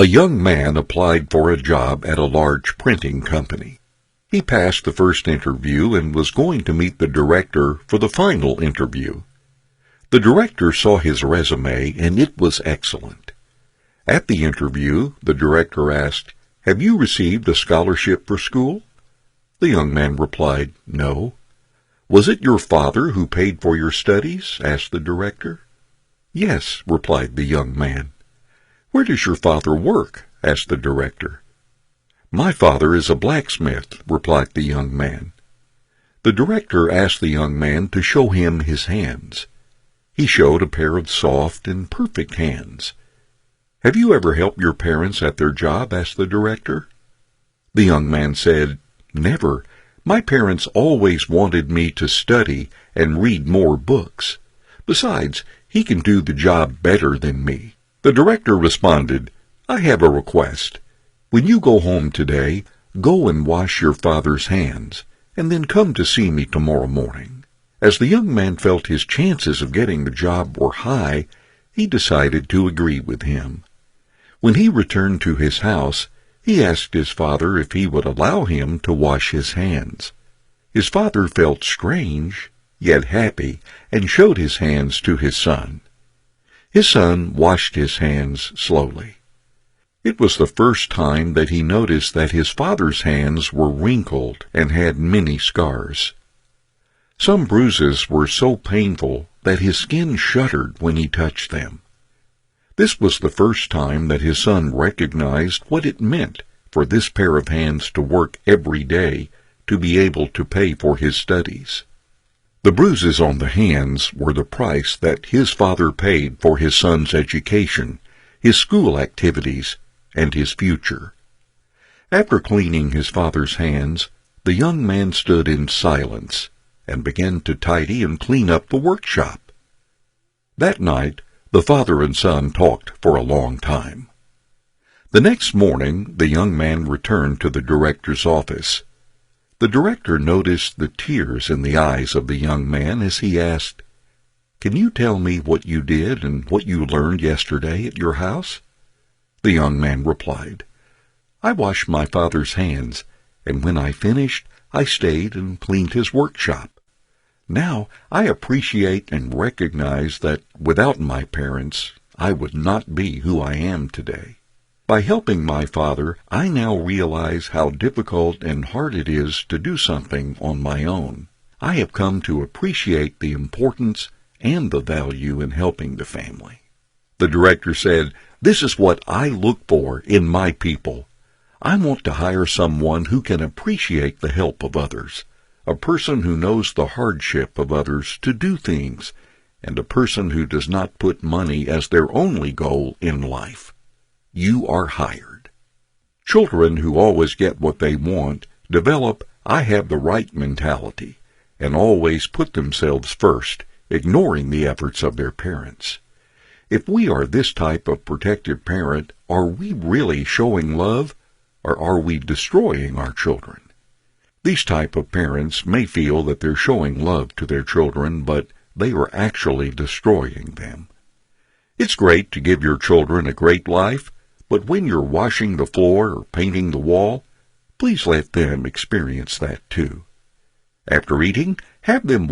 A young man applied for a job at a large printing company. He passed the first interview and was going to meet the director for the final interview. The director saw his resume, and it was excellent. At the interview, the director asked, "Have you received a scholarship for school?" The young man replied, "No." "Was it your father who paid for your studies?" asked the director. "Yes," replied the young man. "Where does your father work?" asked the director. "My father is a blacksmith," replied the young man. The director asked the young man to show him his hands. He showed a pair of soft and perfect hands. "Have you ever helped your parents at their job?" asked the director. The young man said, "Never. My parents always wanted me to study and read more books. Besides, he can do the job better than me." The director responded, "I have a request. When you go home today, go and wash your father's hands, and then come to see me tomorrow morning." As the young man felt his chances of getting the job were high, he decided to agree with him. When he returned to his house, he asked his father if he would allow him to wash his hands. His father felt strange, yet happy, and showed his hands to his son. His son washed his hands slowly. It was the first time that he noticed that his father's hands were wrinkled and had many scars. Some bruises were so painful that his skin shuddered when he touched them. This was the first time that his son recognized what it meant for this pair of hands to work every day to be able to pay for his studies. The bruises on the hands were the price that his father paid for his son's education, his school activities, and his future. After cleaning his father's hands, the young man stood in silence and began to tidy and clean up the workshop. That night, the father and son talked for a long time. The next morning, the young man returned to the director's office. The director noticed the tears in the eyes of the young man as he asked, "Can you tell me what you did and what you learned yesterday at your house?" The young man replied, "I washed my father's hands, and when I finished, I stayed and cleaned his workshop. Now I appreciate and recognize that without my parents, I would not be who I am today. By helping my father, I now realize how difficult and hard it is to do something on my own. I have come to appreciate the importance and the value in helping the family." The director said, "This is what I look for in my people. I want to hire someone who can appreciate the help of others, a person who knows the hardship of others to do things, and a person who does not put money as their only goal in life. You are hired." Children who always get what they want develop "I have the right" mentality and always put themselves first, ignoring the efforts of their parents. If we are this type of protective parent, are we really showing love, or are we destroying our children? These type of parents may feel that they're showing love to their children, but they are actually destroying them. It's great to give your children a great life, but when you're washing the floor or painting the wall, please let them experience that too. After eating, have them